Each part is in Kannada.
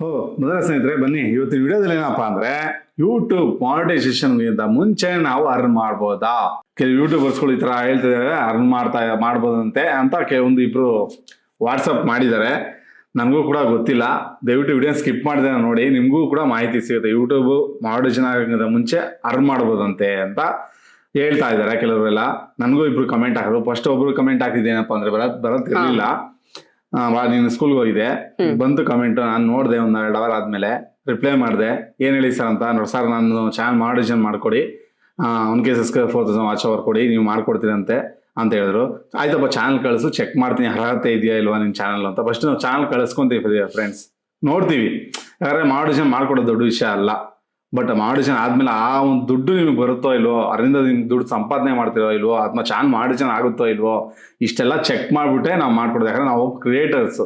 ಮೊದಲ ಸ್ನೇಹಿತರೆ ಬನ್ನಿ, ಇವತ್ತಿನ ವಿಡಿಯೋದಲ್ಲಿ ಏನಪ್ಪಾ ಅಂದ್ರೆ ಯೂಟ್ಯೂಬ್ ಮಾನಿಟೈಸೇಷನ್ಗಿಂತ ಮುಂಚೆ ನಾವು ಅರ್ನ್ ಮಾಡ್ಬೋದಾ? ಕೆಲವು ಯೂಟ್ಯೂಬರ್ಸ್ಗಳು ಈ ತರ ಹೇಳ್ತಿದ್ದಾರೆ, ಅರ್ನ್ ಮಾಡ್ಬೋದಂತೆ ಅಂತ ಕೆಲವೊಂದು ಇಬ್ರು ವಾಟ್ಸಪ್ ಮಾಡಿದ್ದಾರೆ. ನನಗೂ ಕೂಡ ಗೊತ್ತಿಲ್ಲ, ದಯವಿಟ್ಟು ವಿಡಿಯೋ ಸ್ಕಿಪ್ ಮಾಡಿದೆ ನೋಡಿ, ನಿಮಗೂ ಕೂಡ ಮಾಹಿತಿ ಸಿಗುತ್ತೆ. ಯೂಟ್ಯೂಬ್ ಮಾನಿಟೈಸೇಷನ್ ಆಗೋಕ್ಕಿಂತ ಮುಂಚೆ ಅರ್ನ್ ಮಾಡ್ಬೋದಂತೆ ಅಂತ ಹೇಳ್ತಾ ಇದ್ದಾರೆ ಕೆಲವರೆಲ್ಲ. ನನಗೂ ಇಬ್ರು ಕಮೆಂಟ್ ಹಾಕಿದ್ರು. ಫಸ್ಟ್ ಒಬ್ರು ಕಮೆಂಟ್ ಹಾಕಿದ್ದೇನಪ್ಪ ಅಂದ್ರೆ ಬರತ್ತಿರ್ಲಿಲ್ಲ, ನೀನು ಸ್ಕೂಲ್ಗೆ ಹೋಗಿದೆ ಬಂತು ಕಮೆಂಟ್. ನಾನು ನೋಡಿದೆ, ಒಂದು 2 ಅವರ್ ಆದ್ಮೇಲೆ ರಿಪ್ಲೈ ಮಾಡಿದೆ. ಏನ್ ಹೇಳಿ ಸರ್ ಅಂತ. ನೋಡಿ ಸರ್, ನಾನು ಚಾನಲ್ ಮಾನಿಟೈಸೇಷನ್ ಮಾಡ್ಕೊಡಿ, 1K ಸಬ್ಸ್ಕ್ರೈಬರ್ 4000 ವಾಚ್ ಅವರ್ ಕೊಡಿ, ನೀವು ಮಾಡ್ಕೊಡ್ತೀರಂತೆ ಅಂತ ಹೇಳಿದ್ರು. ಆಯ್ತಪ್ಪ, ಚಾನಲ್ ಕಳಿಸು, ಚೆಕ್ ಮಾಡ್ತೀನಿ ಅರ್ಹತೆ ಇದೆಯಾ ಇಲ್ವಾ ನಿನ್ ಚಾನಲ್ ಅಂತ. ಫಸ್ಟ್ ನಾವು ಚಾನಲ್ ಕಳಿಸ್ಕೊಂತೀವಿ ಫ್ರೆಂಡ್ಸ್, ನೋಡ್ತೀವಿ. ಯಾಕಂದ್ರೆ ಮಾನಿಟೈಸೇಷನ್ ಮಾಡ್ಕೊಡೋದು ದೊಡ್ಡ ವಿಷಯ ಅಲ್ಲ. ಬಟ್ ಮಾನಿಟೈಸೇಷನ್ ಆದ್ಮೇಲೆ ಆ ಒಂದು ದುಡ್ಡು ನಿಮ್ಗೆ ಬರುತ್ತೋ ಇಲ್ವೋ, ಅದರಿಂದ ನಿಮ್ಗೆ ದುಡ್ಡು ಸಂಪಾದನೆ ಮಾಡ್ತಿರೋ ಇಲ್ವೋ, ಅಥವಾ ಚಾನಲ್ ಮಾನಿಟೈಸೇಷನ್ ಆಗುತ್ತೋ ಇಲ್ವೋ, ಇಷ್ಟೆಲ್ಲ ಚೆಕ್ ಮಾಡ್ಬಿಟ್ಟೆ ನಾವು ಮಾಡ್ಕೊಡೋದು. ಯಾಕಂದ್ರೆ ನಾವು ಕ್ರಿಯೇಟರ್ಸ್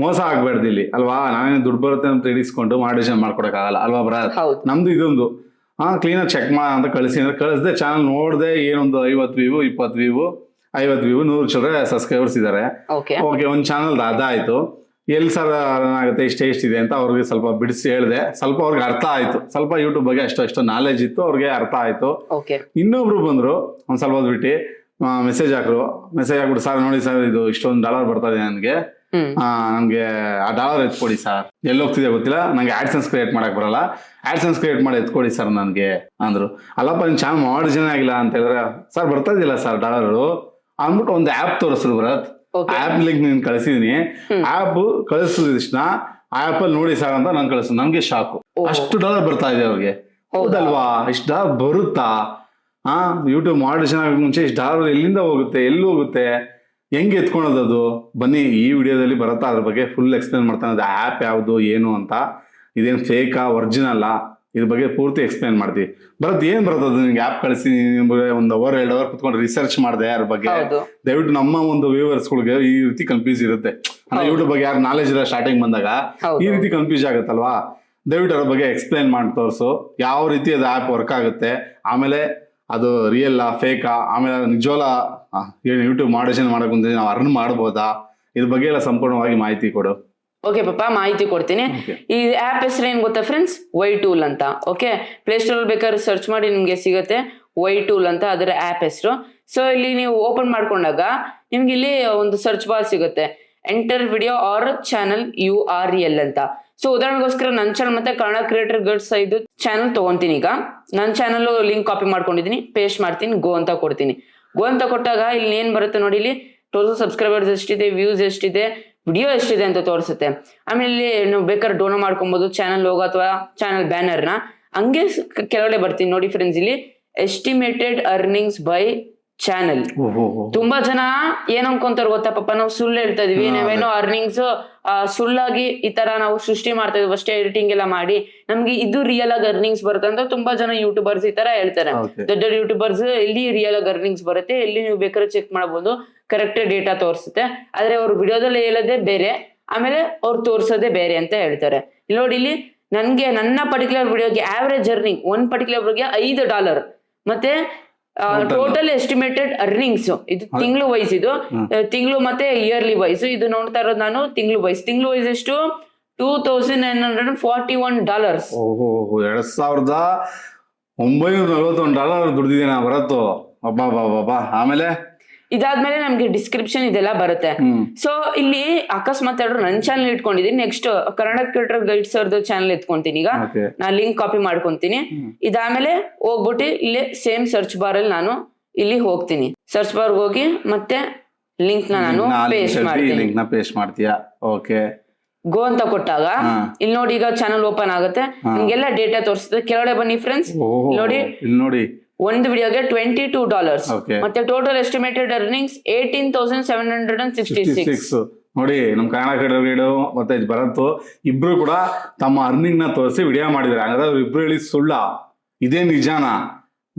ಮೋಸ ಆಗ್ಬಾರ್ದು ಇಲ್ಲಿ ಅಲ್ವಾ. ನಾನೇನು ದುಡ್ಡು ಬರುತ್ತೆ ಅಂತ ತಿಳಿಸ್ಕೊಂಡು ಮಾನಿಟೈಸೇಷನ್ ಮಾಡ್ಕೊಡಕ್ಕಾಗಲ್ಲ ಅಲ್ವಾ ನಮ್ದು ಇದೊಂದು ಕ್ಲೀನಾಗಿ ಚೆಕ್ ಅಂತ ಕಳಿಸಿ ಅಂದ್ರೆ ಕಳಿಸ್ದೆ. ಚಾನಲ್ ನೋಡ್ದೆ, ಏನೊಂದು 50 ವ್ಯೂ 20 ವ್ಯೂ 50 ವ್ಯೂ 100 ಚಿಲ್ಲರೆ ಸಬ್ಸ್ಕ್ರೈಬರ್ಸ್ ಇದಾರೆ. ಓಕೆ, ಒಂದು ಚಾನಲ್ ಅದಾಯ್ತು. ಎಲ್ಲಿ ಸರ್ ಆಗುತ್ತೆ, ಎಷ್ಟಿದೆ ಅಂತ ಅವ್ರಿಗೆ ಸ್ವಲ್ಪ ಬಿಡಿಸಿ ಹೇಳಿದೆ. ಸ್ವಲ್ಪ ಅವ್ರಿಗೆ ಅರ್ಥ ಆಯ್ತು, ಸ್ವಲ್ಪ ಯೂಟ್ಯೂಬ್ ಬಗ್ಗೆ ಅಷ್ಟು ನಾಲೆಜ್ ಇತ್ತು, ಅವ್ರಿಗೆ ಅರ್ಥ ಆಯ್ತು. ಇನ್ನೊಬ್ರು ಬಂದ್ರು, ಒಂದ್ ಸ್ವಲ್ಪ ಬಿಟ್ಟು ಮೆಸೇಜ್ ಹಾಕ್ಬಿಟ್ಟು, ಸರ್ ನೋಡಿ ಸರ್, ಇದು ಇಷ್ಟೊಂದು $1 ಬರ್ತಾ ಇದೆ ನನ್ಗೆ ಆ $1 ಎತ್ಕೊಡಿ ಸರ್. ಎಲ್ಲಿ ಹೋಗ್ತಿದೆ ಗೊತ್ತಿಲ್ಲ, ನಂಗೆ ಆಡ್ಸೆನ್ಸ್ ಕ್ರಿಯೇಟ್ ಮಾಡಕ್ ಬರಲ್ಲ, ಆಡ್ಸೆನ್ಸ್ ಕ್ರಿಯೇಟ್ ಮಾಡಿ ಎತ್ಕೊಡಿ ಸರ್ ನನ್ಗೆ ಅಂದ್ರು. ಅಲ್ಲಪ್ಪ, ನಿನ್ ಚಾನಲ್ ಮಾನಿಟೈಸೇಷನ್ ಆಗಿಲ್ಲ ಅಂತ ಹೇಳಿದ್ರೆ, ಸರ್ ಬರ್ತಾ ಇದಿಲ್ಲ ಸರ್ $1 ಅಂದ್ಬಿಟ್ಟು ಒಂದು ಆ್ಯಪ್ ತೋರಿಸ್ರು ಭರತ್. ಆ್ಯಪ್ ಲಿಂಕ್ ನೀನ್ ಕಳಿಸಿದೀನಿ, ಆ್ಯಪ್ ಕಳಿಸಿದ ಆ್ಯಪ್ ಅಲ್ಲಿ ನೋಡಿ ಸರ್ ಅಂತ ನಾನು ಕಳಿಸ್. ನನ್ಗೆ ಶಾಕು, ಅಷ್ಟು $1 ಬರ್ತಾ ಇದೆ ಅವ್ರಿಗೆ. ಹೌದಲ್ವಾ? ಇಷ್ಟು $1 ಬರುತ್ತಾ? ಯೂಟ್ಯೂಬ್ ಮಾನಿಟೈಸೇಷನ್ ಆಗಕ್ಕೆ ಮುಂಚೆ ಇಷ್ಟು $1 ಎಲ್ಲಿಂದ ಹೋಗುತ್ತೆ, ಎಲ್ಲಿ ಹೋಗುತ್ತೆ, ಹೆಂಗೆ ಎತ್ಕೊಳೋದು? ಬನ್ನಿ, ಈ ವಿಡಿಯೋದಲ್ಲಿ ಬರುತ್ತಾ ಅದ್ರ ಬಗ್ಗೆ ಫುಲ್ ಎಕ್ಸ್ಪ್ಲೇನ್ ಮಾಡ್ತಾನೆ. ಅದು ಆ್ಯಪ್ ಯಾವುದು ಏನು ಅಂತ, ಇದೇನು ಫೇಕಾ ಒರಿಜಿನಲ್ ಇದ್ರ ಬಗ್ಗೆ ಪೂರ್ತಿ ಎಕ್ಸ್ಪ್ಲೇನ್ ಮಾಡ್ತೀವಿ. ಏನ್ ಬರ್ತದೆ ನಿಮ್ಗೆ ಆ್ಯಪ್ ಕಳಿಸಿ, 1 ಅವರ್ 2 ಅವರ್ ಕುತ್ಕೊಂಡು ರಿಸರ್ಚ್ ಮಾಡಿದೆ ಅದ್ರ ಬಗ್ಗೆ. ದಯವಿಟ್ಟು ನಮ್ಮ ಒಂದು ವ್ಯೂವರ್ಸ್ಗಳಿಗೆ ಈ ರೀತಿ ಕನ್ಫ್ಯೂಸ್ ಇರುತ್ತೆ. ಅಂದ್ರೆ ಯೂಟ್ಯೂಬ್ ಬಗ್ಗೆ ಯಾರು ನಾಲೆಜ್ ಇಲ್ಲ ಸ್ಟಾರ್ಟಿಂಗ್ ಬಂದಾಗ ಈ ರೀತಿ ಕನ್ಫ್ಯೂಸ್ ಆಗುತ್ತಲ್ವಾ. ದಯವಿಟ್ಟು ಅದ್ರ ಬಗ್ಗೆ ಎಕ್ಸ್ಪ್ಲೇನ್ ಮಾಡಿ ತೋರಿಸು, ಯಾವ ರೀತಿ ಅದು ಆ್ಯಪ್ ವರ್ಕ್ ಆಗುತ್ತೆ, ಆಮೇಲೆ ಅದು ರಿಯಲ್ ಫೇಕಾ, ಆಮೇಲೆ ನಿಜವಲ್ಲ ಯೂಟ್ಯೂಬ್ ಮಾನಿಟೈಸೇಷನ್ ಮಾಡಕ್ ಮುಂದೆ ನಾವು ಅರ್ನ್ ಮಾಡ್ಬೋದಾ, ಇದ್ರ ಬಗ್ಗೆ ಎಲ್ಲ ಸಂಪೂರ್ಣವಾಗಿ ಮಾಹಿತಿ ಕೊಡು. ಓಕೆ ಪಾಪ, ಮಾಹಿತಿ ಕೊಡ್ತೀನಿ. ಈ ಆ್ಯಪ್ ಹೆಸರು ಏನ್ ಗೊತ್ತಾ ಫ್ರೆಂಡ್ಸ್? ವೈಟೂಲ್ ಅಂತ. ಓಕೆ, ಪ್ಲೇಸ್ಟೋರ್ ಬೇಕಾದ್ರೆ ಸರ್ಚ್ ಮಾಡಿ ನಿಮ್ಗೆ ಸಿಗುತ್ತೆ ವೈಟೂಲ್ ಅಂತ ಅದರ ಆ್ಯಪ್ ಹೆಸರು. ಸೊ ಇಲ್ಲಿ ನೀವು ಓಪನ್ ಮಾಡ್ಕೊಂಡಾಗ ನಿಮ್ಗೆ ಇಲ್ಲಿ ಒಂದು ಸರ್ಚ್ ಬಾರ್ ಸಿಗುತ್ತೆ, enter video or channel URL ಅಂತ. ಸೊ ಉದಾಹರಣೆಗೋಸ್ಕರ ನನ್ನ ಚಾನಲ್ ಮತ್ತೆ ಕನ್ನಡ ಕ್ರಿಯೇಟರ್ ಗೈಡ್ಸ್ ಇದು ಚಾನಲ್ ತಗೊಂತೀನಿ. ಈಗ ನನ್ನ ಚಾನಲ್ ಲಿಂಕ್ ಕಾಪಿ ಮಾಡ್ಕೊಂಡಿದ್ದೀನಿ, ಪೇಸ್ಟ್ ಮಾಡ್ತೀನಿ, ಗೋ ಅಂತ ಕೊಡ್ತೀನಿ. ಗೋ ಅಂತ ಕೊಟ್ಟಾಗ ಇಲ್ಲಿ ಏನ್ ಬರುತ್ತೆ ನೋಡಿ, ಇಲ್ಲಿ ಟೋಟಲ್ ಸಬ್ಸ್ಕ್ರೈಬರ್ಸ್ ಎಷ್ಟಿದೆ, ವ್ಯೂಸ್ ಎಷ್ಟಿದೆ, ವಿಡಿಯೋ ಎಷ್ಟಿದೆ ಅಂತ ತೋರಿಸುತ್ತೆ. ಆಮೇಲೆ ಇಲ್ಲಿ ನೀವು ಬೇಕಾದ್ರೆ ಡೋನೋ ಮಾಡ್ಕೊಬಹುದು, ಚಾನಲ್ ಲೋಗೋ ಅಥವಾ ಚಾನಲ್ ಬ್ಯಾನರ್ನ. ಹಂಗೆ ಕೆಳಗಡೆ ಬರ್ತೀನಿ ನೋಡಿ ಫ್ರೆಂಡ್ಸ್, ಇಲ್ಲಿ ಎಸ್ಟಿಮೇಟೆಡ್ ಅರ್ನಿಂಗ್ಸ್ ಬೈ ಚಾನಲ್. ತುಂಬಾ ಜನ ಏನ್ ಅನ್ಕೊಂತಾರ ಗೊತ್ತಾ ಪಾಪ, ನಾವು ಸುಳ್ಳು ಹೇಳ್ತಾ ಇದೀವಿ, ನಾವೇನೋ ಅರ್ನಿಂಗ್ಸ್ ಸುಳ್ಳಾಗಿ ಈ ತರ ನಾವು ಸೃಷ್ಟಿ ಮಾಡ್ತಾ ಇದೀವಿ ಅಷ್ಟೇ, ಎಡಿಟಿಂಗ್ ಎಲ್ಲ ಮಾಡಿ ನಮ್ಗೆ ಇದು ರಿಯಲ್ ಆಗಿ ಅರ್ನಿಂಗ್ಸ್ ಬರುತ್ತೆ ಅಂತ ತುಂಬಾ ಜನ ಯೂಟ್ಯೂಬರ್ಸ್ ಈ ತರ ಹೇಳ್ತಾರೆ. ದೊಡ್ಡ ಯೂಟ್ಯೂಬರ್ಸ್ ಎಲ್ಲಿ ರಿಯಲ್ ಆಗಿ ಅರ್ನಿಂಗ್ಸ್ ಬರುತ್ತೆ, ಎಲ್ಲಿ ನೀವು ಬೇಕಾದ್ರೆ ಚೆಕ್ ಮಾಡಬಹುದು, ಕರೆಕ್ಟ್ ಡೇಟಾ ತೋರಿಸುತ್ತೆ. ಆದ್ರೆ ಅವ್ರು ವಿಡಿಯೋದಲ್ಲಿ ಹೇಳೋದೇ ಬೇರೆ, ಆಮೇಲೆ ಅವ್ರು ತೋರ್ಸೋದೇ ಬೇರೆ ಅಂತ ಹೇಳ್ತಾರೆ. ಇಲ್ಲಿ ನೋಡಿ, ಇಲ್ಲಿ ನನ್ಗೆ ನನ್ನ ಪರ್ಟಿಕ್ಯುಲರ್ ವಿಡಿಯೋಗೆ ಆವರೇಜ್ ಅರ್ನಿಂಗ್ ಒಂದ್ ಪರ್ಟಿಕ್ಯುಲರ್ ವಿಡಿಯೋಗೆ $5 ಮತ್ತೆ ಟೋಟಲ್ ಎಸ್ಟಿಮೇಟೆಡ್ ಅರ್ನಿಂಗ್ಸ್ ಇದು ತಿಂಗಳು ವೈಸ್, ಇದು ತಿಂಗಳು ಮತ್ತೆ ಇಯರ್ಲಿ ವೈಸ್. ಇದು ನೋಡ್ತಾ ಇರೋದು ನಾನು ತಿಂಗಳು ವೈಸ್ ಎಷ್ಟು? $2,941. $2,941 ದುಡ್ದಿದ್ದೇನೆ ಬರತ್ತು. ಆಮೇಲೆ ಇದಾದ್ಮೇಲೆ ನಮ್ಗೆ ಡಿಸ್ಕ್ರಿಪ್ಷನ್ ಇದೆಲ್ಲ ಬರುತ್ತೆ. ಸೊ ಇಲ್ಲಿ ಅಕಸ್ಮಾತ್ ನನ್ನ ಚಾನಲ್ ಇಟ್ಕೊಂಡಿದೀನಿ, ನೆಕ್ಸ್ಟ್ ಕನ್ನಡ ಕ್ರಿಯೇಟರ್ ಗೈಡ್ಸ್ ಅವ್ರದ್ದು ಚಾನಲ್ ಎತ್ಕೊಂತೀನಿ. ಈಗ ನಾನು ಲಿಂಕ್ ಕಾಪಿ ಮಾಡ್ಕೊಂತೀನಿ. ಇದಾದ್ಮೇಲೆ ಹೋಗ್ಬಿಟ್ಟು ಇಲ್ಲಿ ಸೇಮ್ ಸರ್ಚ್ ಬಾರ್ ಅಲ್ಲಿ ನಾನು ಇಲ್ಲಿ ಹೋಗ್ತೀನಿ, ಸರ್ಚ್ ಬಾರ್ ಹೋಗಿ ಮತ್ತೆ ಲಿಂಕ್ ನಾನು ಪೇಸ್ಟ್ ಮಾಡ್ತೀಯಾ? ಓಕೆ, ಗೋ ಅಂತ ಕೊಟ್ಟಾಗ ಇಲ್ಲಿ ನೋಡಿ, ಈಗ ಚಾನಲ್ ಓಪನ್ ಆಗುತ್ತೆ, ನಿಮ್ಗೆಲ್ಲ ಡೇಟಾ ತೋರಿಸುತ್ತೆ. ಕೆಳಗಡೆ ಬನ್ನಿ ಫ್ರೆಂಡ್ಸ್, ನೋಡಿ ಒಂದು ವಿಡಿಯೋಗೆ $22 ಮತ್ತೆ ಟೋಟಲ್ ಎಸ್ಟಿಮೇಟೆಡ್ ಅರ್ನಿಂಗ್ಸ್ 18,766. ನೋಡಿ, ನಮ್ ಕನ್ನಡ ಕ್ರಿಯೇಟರ್ ಮತ್ತೆ ಭರತ್ ಇಬ್ರು ಕೂಡ ತಮ್ಮ ಅರ್ನಿಂಗ್ ನ ತೋರಿಸಿ ವಿಡಿಯೋ ಮಾಡಿದಾರೆ. ಹಾಗಾದ್ರೆ ಅವ್ರು ಇಬ್ರು ಹೇಳಿ ಸುಳ್ಳ, ಇದೇ ನಿಜಾನ?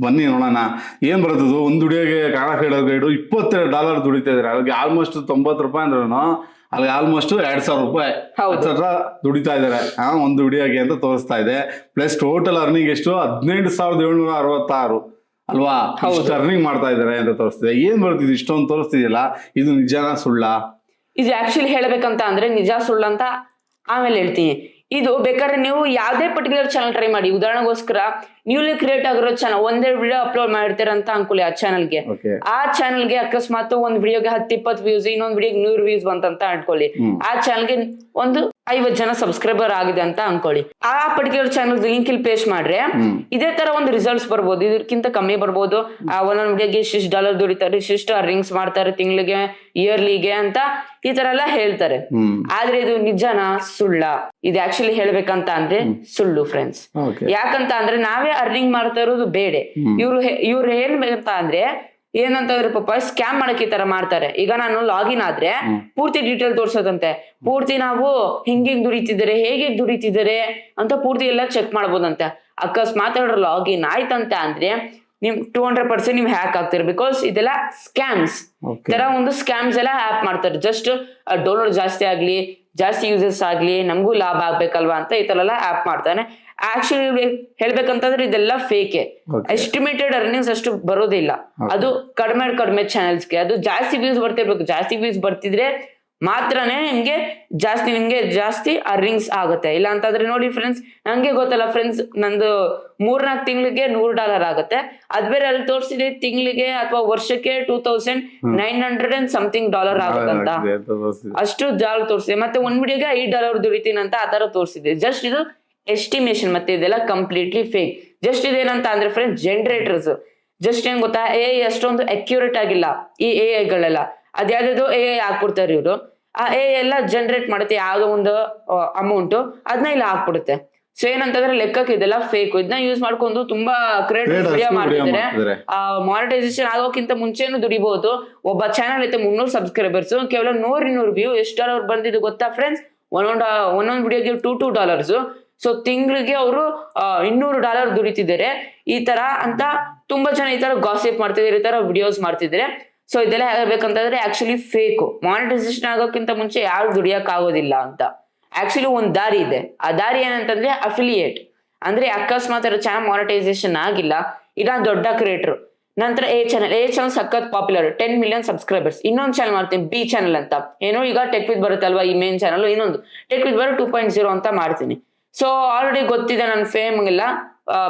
ಬನ್ನಿ ನೋಡೋಣ ಏನ್ ಬರ್ತದ. ಒಂದು ವಿಡಿಯೋಗೆ ಕನ್ನಡ ಕ್ರಿಯೇಟರ್ ಗೈಡ್ $22 ದುಡಿತಾ ಇದಾರೆ. ಅವ್ರಿಗೆ ಆಲ್ಮೋಸ್ಟ್ $90 ಅಂದ್ರೂ ಅಲ್ಲಿ ಆಲ್ಮೋಸ್ಟ್ $2,000 ದುಡಿತಾ ಇದಾರೆ ಒಂದು ವಿಡಿಯೋಗೆ ಅಂತ ತೋರಿಸ್ತಾ ಇದೆ. ಪ್ಲಸ್ ಟೋಟಲ್ ಅರ್ನಿಂಗ್ ಎಷ್ಟು? 18,766 ಅಲ್ವಾ? ಇಷ್ಟು ಅರ್ನಿಂಗ್ ಮಾಡ್ತಾ ಇದಾರೆ ಅಂತ ತೋರಿಸ್ತಿದೆ. ಏನ್ ಬರ್ತಿದೆ ಇಷ್ಟೊಂದು ತೋರಿಸ್ತಿದೆಯಲ್ಲ, ಇದು ನಿಜಾನ ಸುಳ್ಳ? ಇದು ಆಕ್ಚುಲಿ ಹೇಳ್ಬೇಕಂತ ಅಂದ್ರೆ ನಿಜ ಸುಳ್ಳು ಅಂತ ಆಮೇಲೆ ಹೇಳ್ತೀನಿ. ಇದು ಬೇಕಾದ್ರೆ ನೀವು ಯಾವ್ದೇ ಪರ್ಟಿಕ್ಯುಲರ್ ಚಾನಲ್ ಟ್ರೈ ಮಾಡಿ. ಉದಾಹರಣೆಗೋಸ್ಕರ ನ್ಯೂಲಿ ಕ್ರಿಯೇಟ್ ಆಗಿರೋ ಚಾನಲ್, ಒಂದೇ ವಿಡಿಯೋ ಅಪ್ಲೋಡ್ ಮಾಡಿರ್ತೀರ ಅಂತ ಅನ್ಕೊಳ್ಳಿ ಆ ಚಾನಲ್ಗೆ. ಆ ಚಾನಲ್ಗೆ ಅಕಸ್ಮಾತ್ ಒಂದ್ ವಿಡಿಯೋಗೆ 10-20 ವ್ಯೂಸ್, ಇನ್ನೊಂದ್ ವಿಡಿಯೋಗೆ 100 ವ್ಯೂಸ್ ಬಂತಂತ ಅನ್ಕೊಳ್ಳಿ. ಆ ಚಾನಲ್ಗೆ ಒಂದು 50 ಜನ ಸಬ್ಸ್ಕ್ರೈಬರ್ ಆಗಿದೆ ಅಂತ ಅನ್ಕೊಳ್ಳಿ. ಆ ಪರ್ಟಿಕ್ಯುಲರ್ ಚಾನಲ್ ಲಿಂಕ್ ಇಲ್ಲಿ ಪೇಸ್ಟ್ ಮಾಡ್ರೆ ಇದೇ ತರ ಒಂದು ರಿಸಲ್ಟ್ಸ್ ಬರ್ಬೋದು, ಇದಕ್ಕಿಂತ ಕಮ್ಮಿ ಬರ್ಬೋದು. ಒಂದೊಂದ್ ವಿಡಿಯೋಗೆ $6 ದುಡಿತಾರೆ, ಇಷ್ಟು ಅರ್ನಿಂಗ್ಸ್ ಮಾಡ್ತಾರೆ ತಿಂಗಳಿಗೆ, ಇಯರ್ಲಿಗೆ ಅಂತ ಈ ತರ ಎಲ್ಲ ಹೇಳ್ತಾರೆ. ಆದ್ರೆ ಇದು ನಿಜನಾ ಸುಳ್ಳ? ಇದು ಆಕ್ಚುಲಿ ಹೇಳ್ಬೇಕಂತ ಅಂದ್ರೆ ಸುಳ್ಳು ಫ್ರೆಂಡ್ಸ್. ಯಾಕಂತ ಅಂದ್ರೆ ನಾವೇ ಅರ್ನಿಂಗ್ ಮಾಡ್ತಾ ಇರೋದು ಬೇಡ. ಇವ್ರು ಹೇಳ್ಬೇಕಂತ ಅಂದ್ರೆ ಏನಂತಂದ್ರೆ ಪಾಪ ಸ್ಕ್ಯಾಮ್ ಮಾಡಕ್ ಈ ತರ ಮಾಡ್ತಾರೆ. ಈಗ ನಾನು ಲಾಗಿನ್ ಆದ್ರೆ ಪೂರ್ತಿ ಡೀಟೇಲ್ ತೋರ್ಸೋದಂತೆ, ಪೂರ್ತಿ ನಾವು ಹಿಂಗಿಂಗ್ ದುಡಿತಿದ್ದಾರೆ, ಹೇಗೆ ದುಡಿತಿದ್ದಾರೆ ಅಂತ ಪೂರ್ತಿ ಎಲ್ಲ ಚೆಕ್ ಮಾಡ್ಬೋದಂತೆ. ಅಕಸ್ಮಾತ್ ಲಾಗಿನ್ ಆಯ್ತಂತ ಅಂದ್ರೆ ನಿಮ್ 200% ನಿಮ್ ಹ್ಯಾಕ್ ಆಗ್ತಾರೆ. ಬಿಕಾಸ್ ಇದೆಲ್ಲ ಸ್ಕ್ಯಾಮ್ಸ್, ತರ ಒಂದು ಸ್ಕ್ಯಾಮ್ಸ್ ಎಲ್ಲ ಆಪ್ ಮಾಡ್ತಾರೆ. ಜಸ್ಟ್ ಡೌನ್ಲೋಡ್ ಜಾಸ್ತಿ ಆಗ್ಲಿ, ಜಾಸ್ತಿ ಯೂಸರ್ಸ್ ಆಗ್ಲಿ, ನಮಗೂ ಲಾಭ ಆಗ್ಬೇಕಲ್ವಾ ಅಂತ ಈ ತರ ಎಲ್ಲ ಆಪ್ ಮಾಡ್ತಾನೆ. ಆಕ್ಚುಲಿ ಹೇಳ್ಬೇಕಂತಂದ್ರೆ ಇದೆಲ್ಲ ಫೇಕೆ. ಎಸ್ಟಿಮೇಟೆಡ್ ಅರ್ನಿಂಗ್ಸ್ ಅಷ್ಟು ಬರೋದಿಲ್ಲ. ಅದು ಕಡಿಮೆ ಚಾನೆಲ್ಸ್ಗೆ ಅದು ಜಾಸ್ತಿ ವ್ಯೂಸ್ ಬರ್ತಿರ್ಬೇಕು. ಜಾಸ್ತಿ ವ್ಯೂಸ್ ಬರ್ತಿದ್ರೆ ಮಾತ್ರನೇ ನಿಮ್ಗೆ ಜಾಸ್ತಿ ಅರ್ನಿಂಗ್ಸ್ ಆಗುತ್ತೆ. ಇಲ್ಲ ಅಂತಂದ್ರೆ ನೋಡಿ ಫ್ರೆಂಡ್ಸ್, ನಂಗೆ ಗೊತ್ತಲ್ಲ ಫ್ರೆಂಡ್ಸ್, ನಂದು 3-4 ತಿಂಗಳಿಗೆ $100 ಆಗುತ್ತೆ. ಅದ್ ಬೇರೆ ಅಲ್ಲಿ ತೋರಿಸಿದೆ ತಿಂಗಳಿಗೆ ಅಥವಾ ವರ್ಷಕ್ಕೆ $2,900 something ಆಗುತ್ತಂತ. ಅಷ್ಟು ಜಾಲ ತೋರಿಸಿದೆ. ಮತ್ತೆ ಒಂದ್ ವಿಡಿಯೋಗೆ $5 ದುಡಿತೀನಿ ಅಂತ ಆತರ ತೋರಿಸಿದೆ. ಜಸ್ಟ್ ಇದು ಎಸ್ಟಿಮೇಷನ್, ಮತ್ತೆ ಇದೆಲ್ಲ ಕಂಪ್ಲೀಟ್ಲಿ ಫೇಕ್. ಜಸ್ಟ್ ಇದೇನಂತ ಅಂದ್ರೆ ಫ್ರೆಂಡ್ಸ್, ಜನರೇಟರ್ಸ್ ಜಸ್ಟ್ ಏನ್ ಗೊತ್ತಾ, AI ಅಷ್ಟೊಂದು ಅಕ್ಯುರೇಟ್ ಆಗಿಲ್ಲ. ಈ AI ಅದ್ಯಾವ್ದು AI ಹಾಕ್ಬಿಡ್ತಾರೆ ಇವ್ರು. ಆ AI ಎಲ್ಲ ಜನರೇಟ್ ಮಾಡುತ್ತೆ ಯಾವ್ದೋ ಒಂದು ಅಮೌಂಟ್, ಅದನ್ನ ಇಲ್ಲ ಹಾಕ್ಬಿಡುತ್ತೆ. ಸೊ ಏನಂತಂದ್ರೆ ಲೆಕ್ಕಕ್ಕೆ ಇದೆಲ್ಲ ಫೇಕ್. ಇದನ್ನ ಯೂಸ್ ಮಾಡ್ಕೊಂಡು ತುಂಬಾ ಕ್ರಿಯೇಟರ್ಸ್ ವಿಡಿಯೋ ಮಾಡ್ತಿದ್ದಾರೆ. ಮಾನಿಟೈಸೇಷನ್ ಆಗೋಕ್ಕಿಂತ ಮುಂಚೆನೂ ದುಡಿಬಹುದು. ಒಬ್ಬ ಚಾನಲ್ ಐತೆ 300 ಸಬ್ಸ್ಕ್ರೈಬರ್ಸ್, ಕೇವಲ 100-200 ವ್ಯೂ, ಎಷ್ಟು $1 ಬಂದಿದ್ದು ಗೊತ್ತಾ ಫ್ರೆಂಡ್ಸ್? ಒಂದೊಂದು ವಿಡಿಯೋಗೆ $2 ಸೊ ತಿಂಗಳಿಗೆ ಅವರು $200 ದುಡಿತಿದ್ದಾರೆ. ಈ ತರ ಅಂತ ತುಂಬಾ ಜನ ಈ ತರ ಗಾಸಿಪ್ ಮಾಡ್ತಿದ್ದಾರೆ, ಈ ತರ ವಿಡಿಯೋಸ್ ಮಾಡ್ತಿದ್ದಾರೆ. ಸೊ ಇದೆಲ್ಲ ಹೇಳ್ಬೇಕಂತಂದ್ರೆ ಆಕ್ಚುಲಿ ಫೇಕ್. ಮಾನಿಟೈಸೇಷನ್ ಆಗೋಕ್ಕಿಂತ ಮುಂಚೆ ಯಾರು ದುಡಿಯಕ್ ಆಗೋದಿಲ್ಲ ಅಂತ ಆಕ್ಚುಲಿ ಒಂದ್ ದಾರಿ ಇದೆ. ಆ ದಾರಿ ಏನಂತಂದ್ರೆ ಅಫಿಲಿಯೇಟ್. ಅಂದ್ರೆ ಅಕಸ್ಮಾತ್ ಚಾನಲ್ ಮಾನಿಟೈಸೇಷನ್ ಆಗಿಲ್ಲ, ಇಲ್ಲ ದೊಡ್ಡ ಕ್ರಿಯೇಟರ್, ನಂತರ A ಚಾನಲ್ ಸಖತ್ ಪಾಪ್ಯುಲರ್, 10 million ಸಬ್ಸ್ಕ್ರೈಬರ್ಸ್. ಇನ್ನೊಂದು ಚಾನಲ್ ಮಾಡ್ತೀನಿ B ಚಾನಲ್ ಅಂತ, ಏನೋ ಈಗ ಟೆಕ್ ವಿತ್ ಬರುತ್ತಲ್ವಾ ಈ ಮೇನ್ ಚಾನಲ್, ಇನ್ನೊಂದು ಟೆಕ್ ವಿತ್ ಬರೋ 2.0 ಅಂತ ಮಾಡ್ತೀನಿ. ಸೊ ಆಲ್ರೆಡಿ ಗೊತ್ತಿದೆ ನನ್ನ ಫೇಮ್ಗೆಲ್ಲ,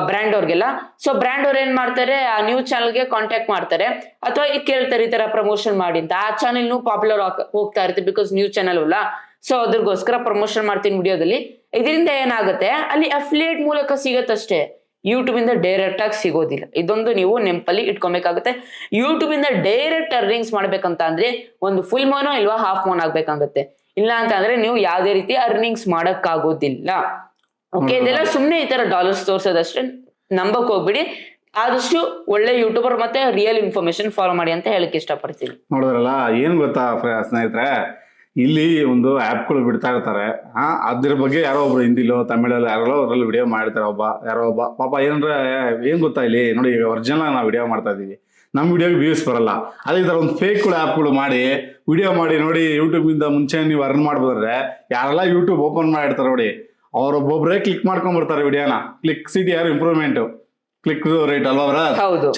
ಬ್ರ್ಯಾಂಡ್ ಅವ್ರಿಗೆಲ್ಲ. ಸೊ ಬ್ರ್ಯಾಂಡ್ ಅವ್ರು ಏನ್ ಮಾಡ್ತಾರೆ, ಆ ನ್ಯೂಸ್ ಚಾನಲ್ಗೆ ಕಾಂಟ್ಯಾಕ್ಟ್ ಮಾಡ್ತಾರೆ ಅಥವಾ ಈಗ ಕೇಳ್ತಾರೆ ಈ ತರ ಪ್ರಮೋಷನ್ ಮಾಡಿ ಅಂತ. ಆ ಚಾನಲ್ ಪಾಪ್ಯುಲರ್ ಹೋಗ್ತಾ ಇರುತ್ತೆ, ಬಿಕಾಸ್ ನ್ಯೂಸ್ ಚಾನಲ್ ಅಲ್ಲ. ಸೊ ಅದ್ರಗೋಸ್ಕರ ಪ್ರಮೋಷನ್ ಮಾಡ್ತೀನಿ ವಿಡಿಯೋದಲ್ಲಿ. ಇದರಿಂದ ಏನಾಗುತ್ತೆ, ಅಲ್ಲಿ ಅಫಿಲಿಯೇಟ್ ಮೂಲಕ ಸಿಗತ್ತಷ್ಟೇ, ಯೂಟ್ಯೂಬ್ ಇಂದ ಡೈರೆಕ್ಟ್ ಆಗಿ ಸಿಗೋದಿಲ್ಲ. ಇದೊಂದು ನೀವು ನೆನಪಲ್ಲಿ ಇಟ್ಕೊಬೇಕಾಗುತ್ತೆ. ಯೂಟ್ಯೂಬ್ ಇಂದ ಡೈರೆಕ್ಟ್ ಅರ್ನಿಂಗ್ಸ್ ಮಾಡ್ಬೇಕಂತ ಅಂದ್ರೆ ಒಂದು ಫುಲ್ ಮೋನೋ ಇಲ್ವಾ ಹಾಫ್ ಮೋನ್ ಆಗ್ಬೇಕಾಗುತ್ತೆ. ಇಲ್ಲ ಅಂತ ಅಂದ್ರೆ ನೀವು ಯಾವ್ದೇ ರೀತಿ ಅರ್ನಿಂಗ್ಸ್ ಮಾಡಕ್ ಆಗೋದಿಲ್ಲ. ಓಕೆ, ಇದೆಲ್ಲ ಸುಮ್ನೆ ಈ ತರ ಡಾಲರ್ಸ್ ತೋರ್ಸೋದಷ್ಟೇ, ನಂಬಕ್ ಹೋಗ್ಬಿಡಿ. ಆದಷ್ಟು ಒಳ್ಳೆ ಯೂಟ್ಯೂಬರ್ ಮತ್ತೆ ರಿಯಲ್ ಇನ್ಫಾರ್ಮೇಶನ್ ಫಾಲೋ ಮಾಡಿ ಅಂತ ಹೇಳಕ್ ಇಷ್ಟಪಡ್ತೀನಿ. ನೋಡಿದ್ರಲ್ಲ, ಏನ್ ಗೊತ್ತಾ ಸ್ನೇಹಿತರೆ, ಇಲ್ಲಿ ಒಂದು ಆ್ಯಪ್ಗಳು ಬಿಡ್ತಾ ಇರ್ತಾರೆ. ಅದ್ರ ಬಗ್ಗೆ ಯಾರೋ ಒಬ್ರು ಹಿಂದಿಲೋ ತಮಿಳಲ್ಲಿ ಯಾರೋ ಅದ್ರಲ್ಲಿ ವಿಡಿಯೋ ಮಾಡ್ತಾರೆ. ಯಾರೋ ಒಬ್ಬ ಪಾಪ ಏನ್ ಗೊತ್ತಾ, ಇಲ್ಲಿ ನೋಡಿ, ಈಗ ಒರಿಜಿನಲ್ ನಾವು ವಿಡಿಯೋ ಮಾಡ್ತಾ ಇದೀವಿ, ನಮ್ಮ ವಿಡಿಯೋಗೆ ವ್ಯೂಸ್ ಬರಲ್ಲ. ಅದೇ ಥರ ಒಂದು ಫೇಕ್ಗಳು ಆ್ಯಪ್ಗಳು ಮಾಡಿ ವಿಡಿಯೋ ಮಾಡಿ ನೋಡಿ, ಯೂಟ್ಯೂಬಿಂದ ಮುಂಚೆ ನೀವು ಅರ್ನ್ ಮಾಡ್ಬೋದ್ರೆ, ಯಾರೆಲ್ಲ ಯೂಟ್ಯೂಬ್ ಓಪನ್ ಮಾಡಿರ್ತಾರೆ ನೋಡಿ, ಅವ್ರೊಬ್ಬೊಬ್ಬರೇ ಕ್ಲಿಕ್ ಮಾಡ್ಕೊಂಡ್ಬರ್ತಾರೆ ವಿಡಿಯೋನ. ಕ್ಲಿಕ್ ಸಿಟಿ ಯಾರು ಇಂಪ್ರೂವ್ಮೆಂಟ್, ಕ್ಲಿಕ್ ರೇಟ್ ಅಲ್ವಾ,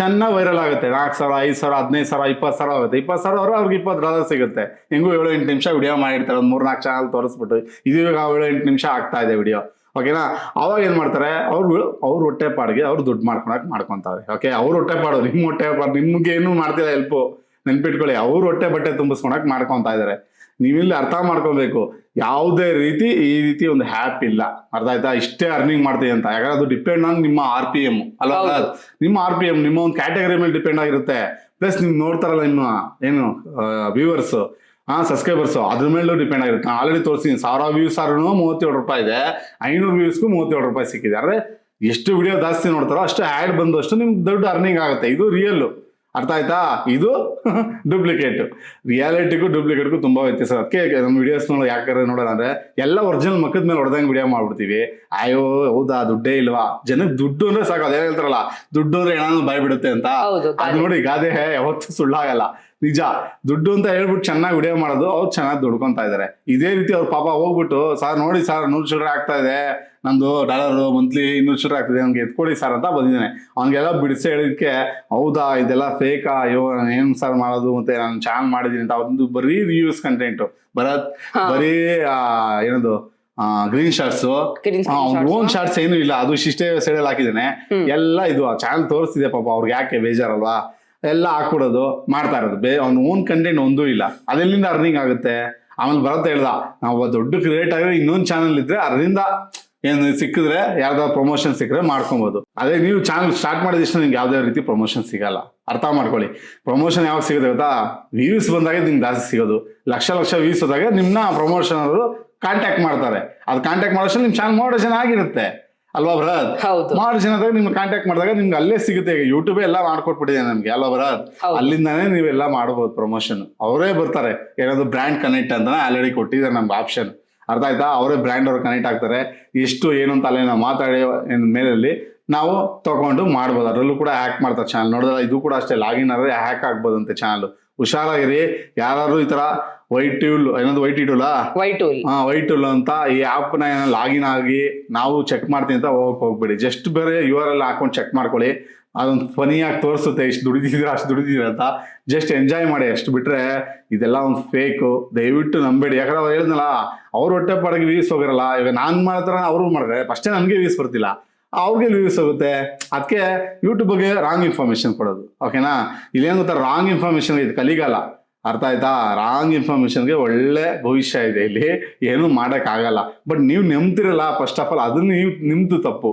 ಚೆನ್ನಾಗಿ ವೈರಲ್ ಆಗುತ್ತೆ. 4,000, 5,000, 15,000, 20,000 ಆಗುತ್ತೆ. 20,000 ಅವ್ರಿಗೆ $20 ಸಿಗುತ್ತೆ. ಹೆಂಗೂ 7-8 ನಿಮಿಷ ವಿಡಿಯೋ ಮಾಡಿರ್ತಾರೆ, ಒಂದು 3-4 ಚಾನಲ್ ತೋರಿಸ್ಬಿಟ್ಟು. ಇದು ಇವಾಗ 7-8 ನಿಮಿಷ ಆಗ್ತಾ ಇದೆ ವಿಡಿಯೋ. ಓಕೆನಾ? ಅವಾಗ ಏನ್ ಮಾಡ್ತಾರೆ, ಅವ್ರ ಹೊಟ್ಟೆ ಪಾಡಿಗೆ ಅವ್ರು ದುಡ್ಡು ಮಾಡ್ಕೊಂತಾರೆ. ಓಕೆ, ಅವ್ರ ಹೊಟ್ಟೆ ಪಾಡು, ನಿಮ್ಮ ಹೊಟ್ಟೆ ಪಾಡು, ನಿಮ್ಗೆ ಏನು ಮಾಡ್ತಿಲ್ಲ ಹೆಲ್ಪು, ನೆನ್ಪಿಟ್ಕೊಳ್ಳಿ. ಅವ್ರ ಹೊಟ್ಟೆ ಬಟ್ಟೆ ತುಂಬಿಸ್ಕೊಳಕ್ ಮಾಡ್ಕೊಂತ ಇದಾರೆ. ನೀವಿಲ್ಲಿ ಅರ್ಥ ಮಾಡ್ಕೋಬೇಕು, ಯಾವುದೇ ರೀತಿ ಈ ರೀತಿ ಒಂದು ಹ್ಯಾಪ್ ಇಲ್ಲ. ಅರ್ಥ ಆಯ್ತಾ? ಇಷ್ಟೇ ಅರ್ನಿಂಗ್ ಮಾಡ್ತೀವಿ ಅಂತ. ಯಾಕಂದ್ರೆ ಅದು ಡಿಪೆಂಡ್ ಆನ್ ನಿಮ್ಮ RPM ಅಲ್ವಾ? ನಿಮ್ಮ RPM ನಿಮ್ಮ ಒಂದು ಕ್ಯಾಟಗರಿ ಮೇಲೆ ಡಿಪೆಂಡ್ ಆಗಿರುತ್ತೆ. ಪ್ಲಸ್ ನೀವು ನೋಡ್ತಾರಲ್ಲ ನಿಮ್ಮ ಏನು ವ್ಯೂವರ್ಸ್, ಸಬ್ಸ್ಕ್ರೈಬರ್ಸ್, ಅದ್ರ ಮೇಲೂ ಡಿಪೆಂಡ್ ಆಗಿರುತ್ತೆ. ನಾನು ಆಲ್ರೆಡಿ ತೋರಿಸ್ತೀನಿ, 1000 ವ್ಯೂಸ್ ಆದ್ರೂ $37 ಇದೆ, 500 ವ್ಯೂಸ್ಗೂ $37 ಸಿಕ್ಕಿದೆ. ಅಂದ್ರೆ ಎಷ್ಟು ವಿಡಿಯೋ ಜಾಸ್ತಿ ನೋಡ್ತಾರೋ ಅಷ್ಟು ಆ್ಯಡ್ ಬಂದಷ್ಟು ನಿಮ್ಗೆ ದೊಡ್ಡ ಅರ್ನಿಂಗ್ ಆಗುತ್ತೆ. ಇದು ರಿಯಲ್. ಅರ್ಥ ಆಯ್ತಾ? ಇದು ಡೂಪ್ಲಿಕೇಟ್. ರಿಯಾಲಿಟಿಗೂ ಡೂಪ್ಲಿಕೇಟ್ಗೂ ತುಂಬಾ ವ್ಯತ್ಯಾಸ. ಅದಕ್ಕೆ ನಮ್ಮ ವಿಡಿಯೋಸ್ ಯಾಕಂದ್ರೆ ನೋಡೋಣ ಅಂದ್ರೆ ಎಲ್ಲ ಒರಿಜಿನಲ್ ಮಕ್ಕದ ಮೇಲೆ ಹೊಡೆದಂಗೆ ವಿಡಿಯೋ ಮಾಡ್ಬಿಡ್ತೀವಿ. ಅಯ್ಯೋ ಹೌದಾ, ದುಡ್ಡೇ ಇಲ್ವಾ, ಜನಕ್ಕೆ ದುಡ್ಡು ಅಂದ್ರೆ ಸಾಕು. ಅದೇನ್ ಹೇಳ್ತಾರಲ್ಲ, ದುಡ್ಡು ಅಂದ್ರೆ ಏನಾದ್ರು ಬಾಯ್ ಬಿಡುತ್ತೆ ಅಂತ. ಅದು ನೋಡಿ, ಗಾದೆ ಯಾವತ್ತೂ ಸುಳ್ಳಾಗಲ್ಲ, ನಿಜ. ದುಡ್ಡು ಅಂತ ಹೇಳ್ಬಿಟ್ಟು ಚೆನ್ನಾಗಿ ವಿಡಿಯೋ ಮಾಡೋದು, ಅವ್ರು ಚೆನ್ನಾಗಿ ದುಡ್ಕೊಂತ ಇದಾರೆ. ಇದೇ ರೀತಿ ಅವ್ರ ಪಾಪ ಹೋಗ್ಬಿಟ್ಟು, ಸರ್ ನೋಡಿ ಸರ್ 100 ಚಿಲ್ಲರೆ ಆಗ್ತಾ ಇದೆ, ನಂದು $1 ಮಂತ್ಲಿ 200 ಚಿಲ್ಲರೆ ಆಗ್ತಿದೆ, ನಮ್ಗೆ ಎತ್ಕೊಡಿ ಸರ್ ಅಂತ ಬಂದಿದ್ದೇನೆ. ಅವ್ನಿಗೆಲ್ಲ ಬಿಡಿಸಿ ಹೇಳಿದಕ್ಕೆ, ಹೌದಾ ಇದೆಲ್ಲ ಫೇಕಾ, ಅಯ್ಯೋ ಏನ್ ಸರ್ ಮಾಡೋದು, ಮತ್ತೆ ನಾನು ಚಾನಲ್ ಮಾಡಿದೀನಿ ಅಂತ. ಒಂದು ಬರೀ ರಿವ್ಯೂಸ್ ಕಂಟೆಂಟ್ ಬರೀ ಏನದು green shorts Green screen own shorts ಏನು ಇಲ್ಲ, ಅದು ಶಿಷ್ಟೇ ಸೈಡ್ ಅಲ್ಲಿ ಹಾಕಿದ್ದೇನೆ ಎಲ್ಲ ಇದು ಚಾನಲ್ ತೋರಿಸ್ತಿದೆ ಪಾಪ ಅವ್ರಿಗೆ, ಯಾಕೆ ಬೇಜಾರಲ್ವಾ ಎಲ್ಲ ಹಾಕ್ಬಿಡೋದು ಮಾಡ್ತಾ ಇರೋದು. ಅವ್ನ ಓನ್ ಕಂಟೆಂಟ್ ಒಂದೂ ಇಲ್ಲ, ಅದೆಲ್ಲಿಂದ ಅರ್ನಿಂಗ್ ಆಗುತ್ತೆ? ಆಮೇಲೆ ಬರತ್ತೆ ಹೇಳ್ದ, ನಾವು ದೊಡ್ಡ ಕ್ರಿಯೇಟ್ ಆಗಿದ್ರೆ ಇನ್ನೊಂದು ಚಾನಲ್ ಇದ್ರೆ ಅದರಿಂದ ಏನು ಸಿಕ್ಕಿದ್ರೆ ಯಾವ್ದಾದ್ರು ಪ್ರಮೋಷನ್ ಸಿಕ್ಕರೆ ಮಾಡ್ಕೊಬೋದು. ಅದೇ ನೀವು ಚಾನಲ್ ಸ್ಟಾರ್ಟ್ ಮಾಡಿದಷ್ಟು ನಿಮ್ಗೆ ಯಾವ್ದೇ ರೀತಿ ಪ್ರಮೋಷನ್ ಸಿಗಲ್ಲ, ಅರ್ಥ ಮಾಡ್ಕೊಳ್ಳಿ. ಪ್ರಮೋಷನ್ ಯಾವಾಗ ಸಿಗುತ್ತೆ ಗೊತ್ತಾ? ವ್ಯೂಸ್ ಬಂದಾಗ ನಿಮ್ಗೆ ಜಾಸ್ತಿ ಸಿಗೋದು, ಲಕ್ಷ ವ್ಯೂಸ್ ಹೋದಾಗ ನಿಮ್ನ ಪ್ರಮೋಷನ್ ಅವರು ಕಾಂಟ್ಯಾಕ್ಟ್ ಮಾಡ್ತಾರೆ. ಅದು ಕಾಂಟ್ಯಾಕ್ಟ್ ಮಾಡೋಷ್ಟು ನಿಮ್ ಚಾನಲ್ ಮಾಡೋ ಆಗಿರುತ್ತೆ ಅಲ್ವಾ ಬರದ್? ಮಾಡೋ ಜನದಾಗ ನಿಮ್ಗೆ ಕಾಂಟ್ಯಾಕ್ಟ್ ಮಾಡಿದಾಗ ನಿಮ್ಗೆ ಅಲ್ಲೇ ಸಿಗುತ್ತೆ. ಈಗ ಯೂಟ್ಯೂಬ್ ಎಲ್ಲ ಮಾಡ್ಕೊಟ್ಬಿಟ್ಟಿದೆ ನಮ್ಗೆ ಅಲ್ವಾ ಬರದ್? ಅಲ್ಲಿಂದಾನೇ ನೀವೆಲ್ಲ ಮಾಡ್ಬೋದು ಪ್ರಮೋಷನ್. ಅವರೇ ಬರ್ತಾರೆ, ಏನಾದ್ರು ಬ್ರ್ಯಾಂಡ್ ಕನೆಕ್ಟ್ ಅಂತಾನೆ ಆಲ್ರೆಡಿ ಕೊಟ್ಟಿದ್ದಾರೆ ನಮ್ಗೆ ಆಪ್ಷನ್, ಅರ್ಥ ಆಯ್ತಾ? ಅವರೇ ಬ್ರ್ಯಾಂಡ್ ಅವ್ರು ಕನೆಕ್ಟ್ ಆಗ್ತಾರೆ. ಎಷ್ಟು ಏನು ಅಂತ ಅಲ್ಲೇ ನಾವು ಮಾತಾಡಿ ಮೇಲಲ್ಲಿ ನಾವು ತಗೊಂಡು ಮಾಡ್ಬೋದು. ಅದರಲ್ಲೂ ಕೂಡ ಹ್ಯಾಕ್ ಮಾಡ್ತಾರೆ ಚಾನಲ್, ನೋಡಿದ್ರೆ ಇದು ಕೂಡ ಅಷ್ಟೇ, ಲಾಗಿನ್ ಆದ್ರೆ ಹ್ಯಾಕ್ ಆಗ್ಬೋದಂತೆ ಚಾನಲ್. ಹುಷಾರಾಗಿರಿ. ಯಾರು ಈ ತರ ವೈಟ್ ಟೂಲ್ ವೈಟ್ ಟೂಲ್ ಅಂತ ಈ ಆಪ್ ನ ಲಾಗಿನ್ ಆಗಿ ನಾವು ಚೆಕ್ ಮಾಡ್ತೀನಿ ಅಂತ ಹೋಗ್ಬೇಡಿ. ಜಸ್ಟ್ ಬೇರೆ URL ಹಾಕೊಂಡು ಚೆಕ್ ಮಾಡ್ಕೊಳ್ಳಿ. ಅದೊಂದು ಫನಿಯಾಗಿ ತೋರಿಸುತ್ತೆ, ಇಷ್ಟು ದುಡಿದಿದ್ದೀರ ಅಂತ. ಜಸ್ಟ್ ಎಂಜಾಯ್ ಮಾಡಿ, ಅಷ್ಟು ಬಿಟ್ರೆ ಇದೆಲ್ಲ ಒಂದು ಫೇಕು. ದಯವಿಟ್ಟು ನಂಬೇಡಿ. ಯಾಕಂದ್ರೆ ಅವ್ರು ಹೇಳಿದ್ನಲ್ಲ, ಅವ್ರು ಹೊಟ್ಟೆ ಪಡಗೆ ವ್ಯೂಸ್ ಹೋಗಿರಲ್ಲ. ಈಗ ನಾನ್ ಮಾಡ್ತಾರ ಅವ್ರು ಮಾಡಿದ್ರೆ ಫಸ್ಟೇ ನನಗೆ ವ್ಯೂಸ್ ಬರ್ತಿಲ್ಲ, ಅವ್ರಿಗೆ ವ್ಯೂಸ್ ಹೋಗುತ್ತೆ. ಅದಕ್ಕೆ ಯೂಟ್ಯೂಬ್ ಬಗ್ಗೆ ರಾಂಗ್ ಇನ್ಫಾರ್ಮೇಶನ್ ಕೊಡೋದು, ಓಕೆನಾ? ಇಲ್ಲೇನು ಗೊತ್ತಾ, ರಾಂಗ್ ಇನ್ಫಾರ್ಮೇಶನ್ ಇದು ಕಲಿಗಲ್ಲ, ಅರ್ಥ ಆಯ್ತಾ? ರಾಂಗ್ ಇನ್ಫಾರ್ಮೇಶನ್ಗೆ ಒಳ್ಳೆ ಭವಿಷ್ಯ ಇದೆ, ಇಲ್ಲಿ ಏನು ಆಗಲ್ಲ. ಬಟ್ ನೀವು ನೆಮ್ತಿರಲ್ಲ, ಫಸ್ಟ್ ಆಫ್ ಆಲ್ ಅದನ್ನ ನಿಮ್ದು ತಪ್ಪು.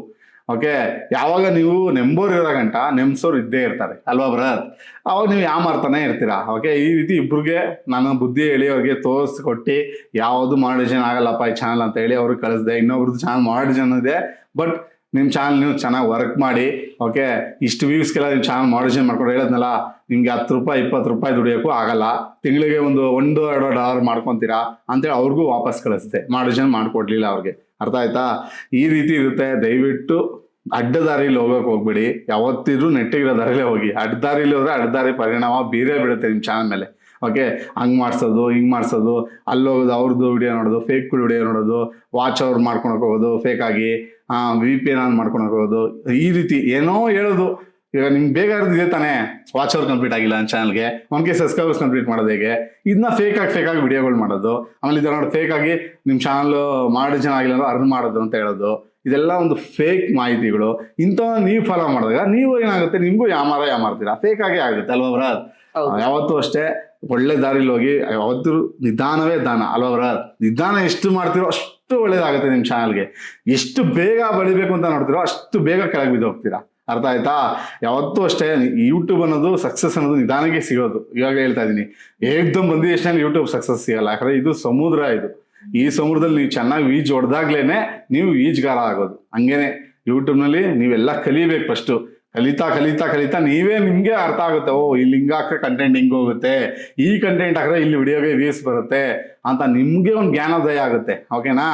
ಓಕೆ, ಯಾವಾಗ ನೀವು ನೆಂಬೋರ್ ಇರೋ ಗಂಟ ನೆಮ್ಸೋರು ಇದ್ದೇ ಇರ್ತಾರೆ ಅಲ್ವಾ ಬ್ರದರ್? ಅವಾಗ ನೀವು ಯಾಮಾರ್ತಾನೆ ಇರ್ತೀರಾ. ಓಕೆ, ಈ ರೀತಿ ಇಬ್ರಿಗೆ ನಾನು ಬುದ್ಧಿ ಹೇಳಿ ಅವ್ರಿಗೆ ತೋರಿಸ್ಕೊಟ್ಟು ಯಾವುದು ಮಾನಿಟೈಸೇಷನ್ ಆಗಲ್ಲಪ್ಪ ಈ ಚಾನಲ್ ಅಂತ ಹೇಳಿ ಅವ್ರಿಗೆ ಕಳಿಸ್ದೆ. ಇನ್ನೊಬ್ರದ್ದು ಚಾನಲ್ ಮಾನಿಟೈಸೇಷನ್ ಇದೆ, ಬಟ್ ನಿಮ್ಮ ಚಾನಲ್ ನೀವು ಚೆನ್ನಾಗಿ ವರ್ಕ್ ಮಾಡಿ. ಓಕೆ, ಇಷ್ಟು ವ್ಯೂಸ್ಗೆಲ್ಲ ನೀವು ಚಾನಲ್ ಮಾನಿಟೈಸೇಷನ್ ಮಾಡ್ಕೊಂಡು ಹೇಳಿದ್ನಲ್ಲ, ನಿಮ್ಗೆ 10 ರೂಪಾಯಿ 20 ರೂಪಾಯಿ ದುಡಿಯೋಕ್ಕೂ ಆಗಲ್ಲ. ತಿಂಗಳಿಗೆ $1-2 ಮಾಡ್ಕೊತೀರಾ ಅಂತೇಳಿ ಅವ್ರಿಗೂ ವಾಪಸ್ ಕಳಿಸುತ್ತೆ, ಮಾನಿಟೈಸೇಷನ್ ಮಾಡ್ಕೊಡ್ಲಿಲ್ಲ ಅವ್ರಿಗೆ. ಅರ್ಥ ಆಯ್ತಾ? ಈ ರೀತಿ ಇರುತ್ತೆ. ದಯವಿಟ್ಟು ಅಡ್ಡ ದಾರಿಲಿ ಹೋಗಕ್ಕೆ ಹೋಗ್ಬೇಡಿ. ಯಾವತ್ತಿದ್ರು ನೆಟ್ಟಿಗಿರೋ ದಾರಿಲೇ ಹೋಗಿ. ಅಡ್ಡ ದಾರಿಲಿ ಹೋದ್ರೆ ಅಡ್ಡ ದಾರಿ ಪರಿಣಾಮ ಬೀರೇ ಬಿಡುತ್ತೆ ನಿಮ್ಮ ಚಾನಲ್ ಮೇಲೆ. ಓಕೆ, ಹಂಗ್ ಮಾಡ್ಸೋದು ಹಿಂಗ್ ಮಾಡ್ಸೋದು, ಅಲ್ಲೋಗೋದು ಅವ್ರದ್ದು ವಿಡಿಯೋ ನೋಡೋದು, ಫೇಕ್ ವಿಡಿಯೋ ನೋಡೋದು, ವಾಚ್ ಅವ್ರು ಮಾಡ್ಕೊಳಕ್ ಹೋಗೋದು ಫೇಕ್ ಆಗಿ, VPN ಆನ್ ಮಾಡ್ಕೊಳಕ್ ಹೋಗೋದು, ಈ ರೀತಿ ಏನೋ ಹೇಳೋದು. ಈಗ ನಿಮ್ಗೆ ಬೇಗ ಇದೆ ತಾನೇ, ವಾಚ್ ಅವರ್ ಕಂಪ್ಲೀಟ್ ಆಗಿಲ್ಲ ನನ್ನ ಚಾನಲ್ಗೆ, 1K ಸಬ್ಸ್ಕ್ರೈಬರ್ಸ್ ಕಂಪ್ಲೀಟ್ ಮಾಡೋದು ಹೇಗೆ? ಇದನ್ನ ಫೇಕ್ ಆಗಿ ವಿಡಿಯೋಗಳು ಮಾಡೋದು, ಆಮೇಲೆ ಇದನ್ನ ನೋಡಿ ಫೇಕ್ ಆಗಿ ನಿಮ್ಮ ಚಾನಲ್ ಮಾನಿಟೈಸೇಷನ್ ಆಗಿಲ್ಲ ಅಂದ್ರೆ ಅರ್ನ್ ಮಾಡೋದು ಅಂತ ಹೇಳೋದು, ಇದೆಲ್ಲ ಒಂದು ಫೇಕ್ ಮಾಹಿತಿಗಳು. ಇಂಥವನ್ನ ನೀವು ಫಾಲೋ ಮಾಡಿದಾಗ ನೀವು ಏನಾಗುತ್ತೆ, ನಿಮ್ಗೂ ಯಾಮಾರ್ತೀರಾ, ಫೇಕ್ ಆಗೇ ಆಗುತ್ತೆ ಅಲ್ವಾ ಬ್ರದರ್? ಯಾವತ್ತೂ ಅಷ್ಟೇ ಒಳ್ಳೆ ದಾರಿಲಿ ಹೋಗಿ, ಯಾವತ್ತೂ ನಿಧಾನವೇ ದಾನ ಅಲ್ವಾ ಬ್ರದರ್? ನಿಧಾನ ಎಷ್ಟು ಮಾಡ್ತಿರೋ ಅಷ್ಟು ಒಳ್ಳೇದಾಗುತ್ತೆ ನಿಮ್ಮ ಚಾನಲ್ಗೆ. ಎಷ್ಟು ಬೇಗ ಬೆಳಿಬೇಕು ಅಂತ ನೋಡ್ತಿರೋ ಅಷ್ಟು ಬೇಗ ಕೆಳಗೆ ಬಿದ್ದು ಹೋಗ್ತೀರಾ. ಅರ್ಥ ಆಯ್ತಾ? ಯಾವತ್ತೂ ಅಷ್ಟೇ ಯೂಟ್ಯೂಬ್ ಅನ್ನೋದು ಸಕ್ಸಸ್ ಅನ್ನೋದು ನಿಧಾನಕ್ಕೆ ಸಿಗೋದು. ಇವಾಗ ಹೇಳ್ತಾ ಇದೀನಿ, ಏಕ್ದಮ್ ಬಂದಿದ್ದಷ್ಟೇ ಯೂಟ್ಯೂಬ್ ಸಕ್ಸಸ್ ಸಿಗಲ್ಲ. ಯಾಕಂದ್ರೆ ಇದು ಸಮುದ್ರ, ಈ ಸಮುದ್ರದಲ್ಲಿ ನೀವು ಚೆನ್ನಾಗಿ ಈಜು ಹೊಡೆದಾಗ್ಲೇನೆ ನೀವು ಈಜ್ಗಾರ ಆಗೋದು. ಹಂಗೇನೆ ಯೂಟ್ಯೂಬ್ನಲ್ಲಿ ನೀವೆಲ್ಲ ಕಲಿಬೇಕು. ಫಸ್ಟು ಕಲಿತಾ ನೀವೇ ನಿಮ್ಗೆ ಅರ್ಥ ಆಗುತ್ತೆ, ಓ ಇಲ್ಲಿ ಹಿಂಗ ಹಾಕ್ರೆ ಕಂಟೆಂಟ್ ಹಿಂಗ್ ಹೋಗುತ್ತೆ, ಈ ಕಂಟೆಂಟ್ ಹಾಕ್ರೆ ಇಲ್ಲಿ ವಿಡಿಯೋಗೆ ವ್ಯೂಸ್ ಬರುತ್ತೆ ಅಂತ ನಿಮ್ಗೆ ಒಂದು ಜ್ಞಾನೋದಯ ಆಗುತ್ತೆ. ಓಕೆನಾ?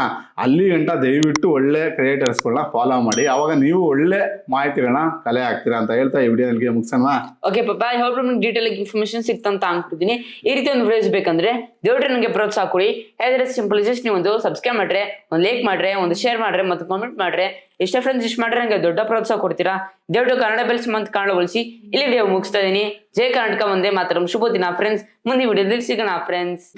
ಅಲ್ಲಿ ಗಂಟ ದಯವಿಟ್ಟು ಒಳ್ಳೆ ಕ್ರಿಯೇಟರ್ಸ್ಗಳನ್ನ ಫಾಲೋ ಮಾಡಿ, ಅವಾಗ ನೀವು ಒಳ್ಳೆ ಮಾಹಿತಿಗಳನ್ನ ಕಲೆ ಹಾಕ್ತೀರಾ ಅಂತ ಹೇಳ್ತಾ ಈ ವಿಡಿಯೋಗೆ ಮುಗಿಸೋಣ. ಓಕೆ ಪಾಪ, ಐ ಹೋಪ್ ನಿಮ್ಗೆ ಡೀಟೇಲ್ ಇನ್ಫಾರ್ಮೇಶನ್ ಸಿಕ್ತಂತ ಅನ್ಕೊಡ್ತೀನಿ. ಈ ರೀತಿ ಒಂದು ವಿಡಿಯೋಸ್ ಬೇಕಂದ್ರೆ ದೇವ್ರೆ ನನಗೆ ಪ್ರೋತ್ಸಾಹ ಕೊಡಿ. ಹೇಳಿದ್ರೆ ಸಿಂಪಲ್ ಜಸ್ಟ್ ನೀವು ಒಂದು ಸಬ್ಸ್ಕ್ರೈಬ್ ಮಾಡ್ರೆ, ಒಂದು ಲೈಕ್ ಮಾಡ್ರೆ, ಒಂದು ಶೇರ್ ಮಾಡ್ರೆ, ಮತ್ತು ಕಾಮೆಂಟ್ ಮಾಡ್ರೆ, ಇಷ್ಟ ಫ್ರೆಂಡ್ಸ್ ಇಷ್ಟ ಮಾಡ್ರೆ ನಂಗೆ ದೊಡ್ಡ ಪ್ರೋತ್ಸಾಹ ಕೊಡ್ತೀರಾ. ದೇವ್ರು ಕನ್ನಡ ಬೆಲ್ಸ್ ಮಂತ್ ಕನ್ನಡ ಬಳಸಿ ಇಲ್ಲಿ ವಿಡಿಯೋ ಮುಗಿಸ್ತಾ ಇದೀನಿ. ಜೈ ಕರ್ನಾಟಕ, ಒಂದೇ ಮಾತರಂ. ಶುಭ ದಿನ ಫ್ರೆಂಡ್ಸ್. ಮುಂದಿನ ವಿಡಿಯೋದಲ್ಲಿ ಸಿಗೋಣ ಫ್ರೆಂಡ್ಸ್.